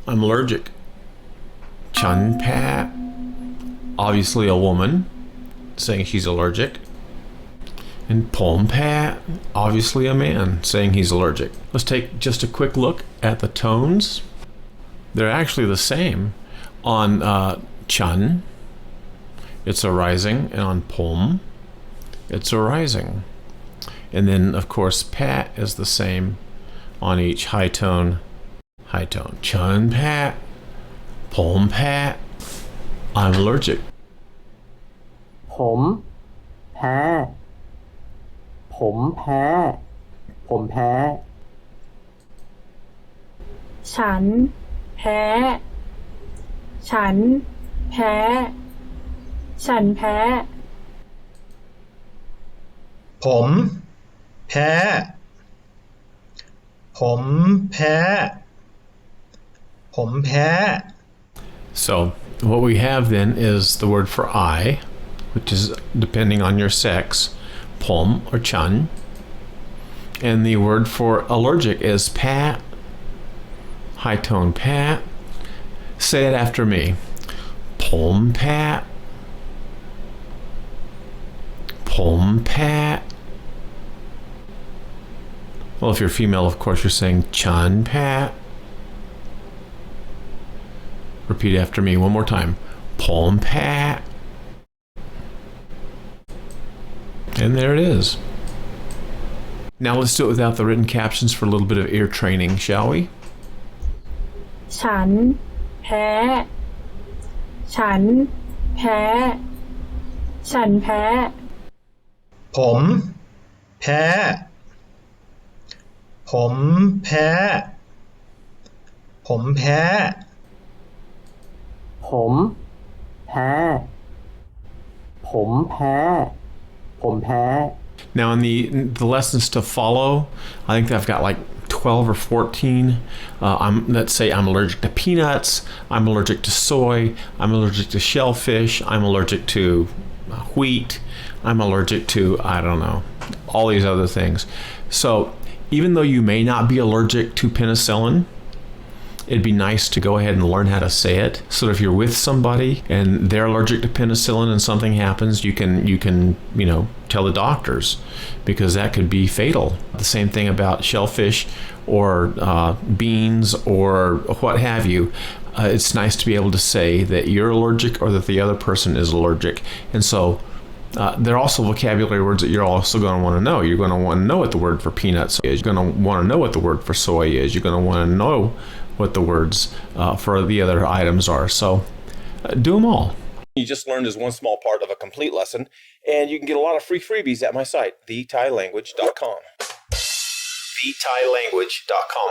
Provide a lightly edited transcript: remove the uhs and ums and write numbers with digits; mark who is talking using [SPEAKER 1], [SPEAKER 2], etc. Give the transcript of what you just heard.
[SPEAKER 1] I'm allergic. ฉันแพ้ obviously a woman saying she's allergic. And ผมแพ้ obviously a man saying he's allergic. Let's take just a quick look at the tones. They're actually the same. On chan, it's a rising, and on pom, it's a rising. And then, of course, pat is the same on each high tone. Chan pat, pom pat. I'm allergic.
[SPEAKER 2] ผมแพ้ผมแพ้ผมแพ้
[SPEAKER 3] ฉันแพ้ฉันแพ้ฉันแพ้
[SPEAKER 4] ผมแพ้ผมแพ้ผมแพ้
[SPEAKER 1] So what we have then is the word for I, which is depending on your sex, pom or chan. And the word for allergic is pat, high tone pat. Say it after me. Pom pat. Pom pat. Well, if you're female, of course, you're saying chan pat. Repeat after me one more time. Pom pat. And there it is. Now let's do it without the written captions for a little bit of ear training, shall we?
[SPEAKER 3] ฉันแพ้ฉันแพ้ฉันแพ้
[SPEAKER 4] ผมแพ้ผมแพ้ผมแพ้
[SPEAKER 2] ผมแพ้ผมแพ้ผมแพ้
[SPEAKER 1] Now in the lessons to follow, I think I've got like 12 or 14. Let's say I'm allergic to peanuts, I'm allergic to soy, I'm allergic to shellfish, I'm allergic to wheat, I'm allergic to, I don't know, all these other things. So even though you may not be allergic to penicillin, it'd be nice to go ahead and learn how to say it. So that if you're with somebody and they're allergic to penicillin and something happens, you can tell the doctors, because that could be fatal. The same thing about shellfish or beans or what have you. It's nice to be able to say that you're allergic or that the other person is allergic. And so there are also vocabulary words that you're also going to want to know. You're going to want to know what the word for peanuts is. You're going to want to know what the word for soy is. You're going to want to know what the words for the other items are. So do them all. You just learned is one small part of a complete lesson, and you can get a lot of free freebies at my site, thetailanguage.com. thetailanguage.com.